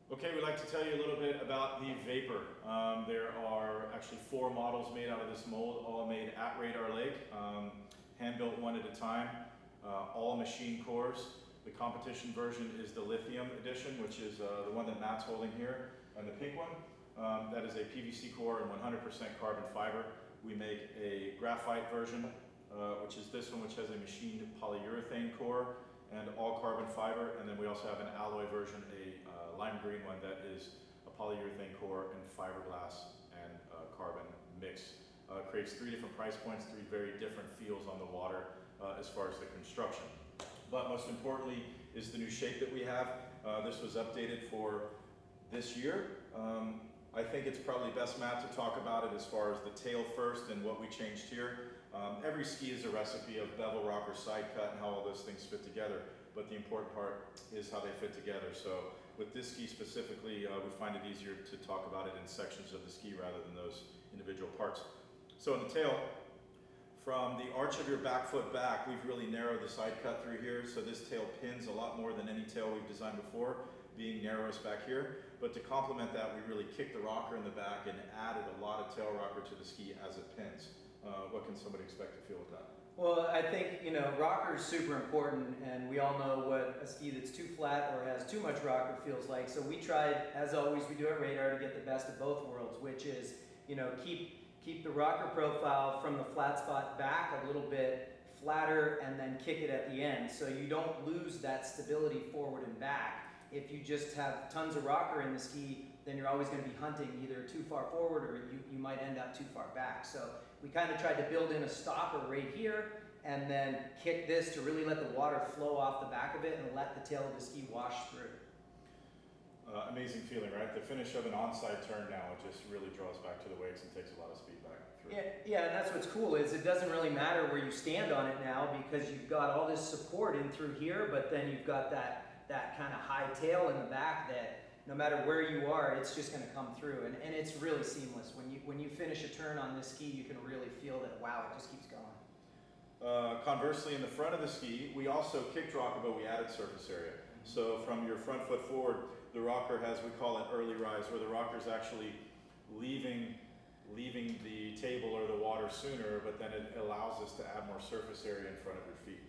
Okay, we'd like to tell you a little bit about the Vapor. There are actually 4 models made out of this mold, all made at Radar Lake, hand-built one at a time, all machine cores. The competition version is the lithium edition, which is the one that Matt's holding here, and the pink one. That is a PVC core and 100% carbon fiber. We make a graphite version, which is this one, which has a machined polyurethane core and all carbon fiber, and then we also have an alloy version, a lime green one that is a polyurethane core and fiberglass and carbon mix. Creates 3 different price points, 3 very different feels on the water as far as the construction. But most importantly is the new shape that we have. This was updated for this year. I think it's probably best, Matt, to talk about it as far as the tail first and what we changed here. Every ski is a recipe of bevel, rocker, side cut, and how all those things fit together, but the important part is how they fit together. So with this ski specifically, we find it easier to talk about it in sections of the ski rather than those individual parts. So in the tail, from the arch of your back foot back, we've really narrowed the side cut through here, so this tail pins a lot more than any tail we've designed before, being narrowest back here. But to complement that, we really kicked the rocker in the back and added a lot of tail rocker to the ski as it pins. What can somebody expect to feel with that? Well, I think, rocker is super important, and we all know what a ski that's too flat or has too much rocker feels like. So we tried, as always we do at Radar, to get the best of both worlds, which is, keep the rocker profile from the flat spot back a little bit flatter and then kick it at the end, so you don't lose that stability forward and back. If you just have tons of rocker in the ski, then you're always going to be hunting either too far forward or you might end up too far back. So we kind of tried to build in a stopper right here and then kick this to really let the water flow off the back of it and let the tail of the ski wash through. Amazing feeling, right? The finish of an onside turn now, it just really draws back to the wakes and takes a lot of speed back through. Yeah, and that's what's cool is it doesn't really matter where you stand on it now, because you've got all this support in through here, but then you've got that kind of high tail in the back that no matter where you are, it's just going to come through, and it's really seamless. When you finish a turn on this ski, you can really feel that, wow, it just keeps going. Conversely, in the front of the ski, we also kicked rocker, but we added surface area. So from your front foot forward, the rocker has, we call it early rise, where the rocker is actually leaving the table or the water sooner, but then it allows us to add more surface area in front of your feet.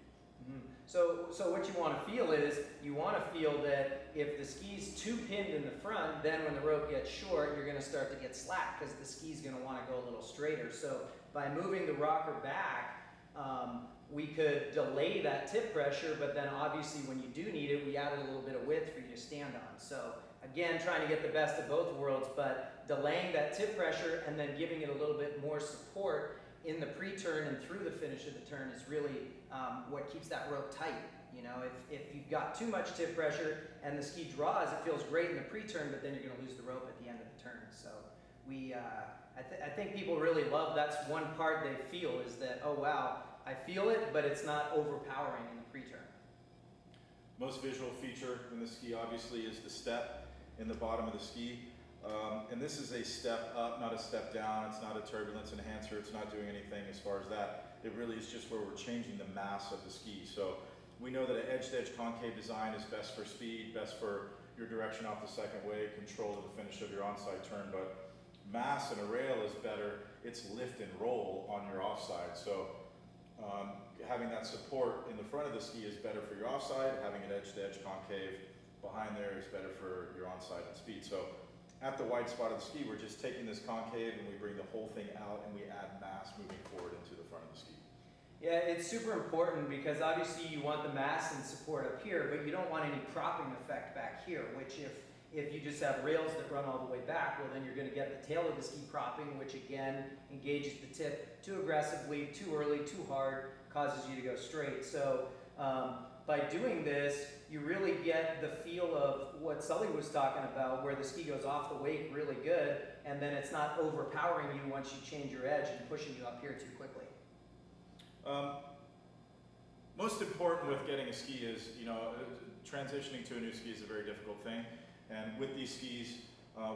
Mm-hmm. So what you want to feel is, you want to feel that if the ski's too pinned in the front, then when the rope gets short, you're going to start to get slack because the ski's going to want to go a little straighter. So by moving the rocker back, we could delay that tip pressure, but then obviously when you do need it, we added a little bit of width for you to stand on. So again, trying to get the best of both worlds, but delaying that tip pressure and then giving it a little bit more support in the pre-turn and through the finish of the turn is really what keeps that rope tight. If you've got too much tip pressure and the ski draws, it feels great in the pre-turn, but then you're going to lose the rope at the end of the turn. So I think people really love, that's one part they feel, is that, oh wow, I feel it, but it's not overpowering in the pre-turn. Most visual feature in the ski obviously is the step in the bottom of the ski. And this is a step up, not a step down. It's not a turbulence enhancer. It's not doing anything as far as that. It really is just where we're changing the mass of the ski. So we know that an edge-to-edge concave design is best for speed, best for your direction off the second wake, control of the finish of your onside turn, but mass in a rail is better. It's lift and roll on your offside. So having that support in the front of the ski is better for your offside. Having an edge-to-edge concave behind there is better for your onside and speed. So at the wide spot of the ski, we're just taking this concave and we bring the whole thing out and we add mass moving forward into the front of the ski. Yeah, it's super important because obviously you want the mass and support up here, but you don't want any propping effect back here, which if you just have rails that run all the way back, well then you're going to get the tail of the ski propping, which again engages the tip too aggressively, too early, too hard, causes you to go straight. So by doing this, you really get the feel of what Sully was talking about, where the ski goes off the wake really good, and then it's not overpowering you once you change your edge and pushing you up here too quickly. Most important with getting a ski is, transitioning to a new ski is a very difficult thing. And with these skis,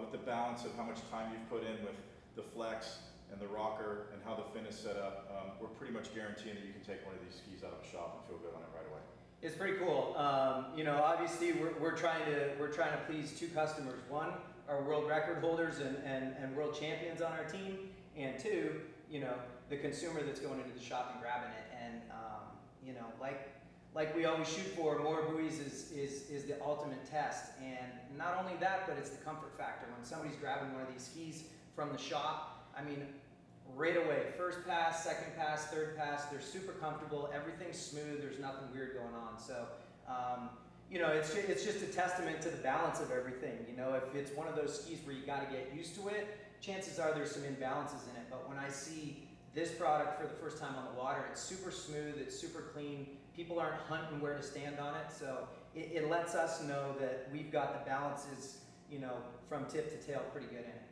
with the balance of how much time you've put in with the flex and the rocker and how the fin is set up, we're pretty much guaranteeing that you can take one of these skis out of a shop and feel good on it right away. It's pretty cool. You know, obviously we're trying to please two customers. One, our world record holders and world champions on our team, and two, you know, the consumer that's going into the shop and grabbing it. And you know, like we always shoot for, more buoys is the ultimate test. And not only that, but it's the comfort factor. When somebody's grabbing one of these skis from the shop, I mean, right away, first pass, second pass, third pass, they're super comfortable, everything's smooth, there's nothing weird going on. So, you know, it's just a testament to the balance of everything. You know, if it's one of those skis where you gotta get used to it, chances are there's some imbalances in it. But when I see this product for the first time on the water, it's super smooth, it's super clean, people aren't hunting where to stand on it, so it lets us know that we've got the balances, you know, from tip to tail pretty good in it.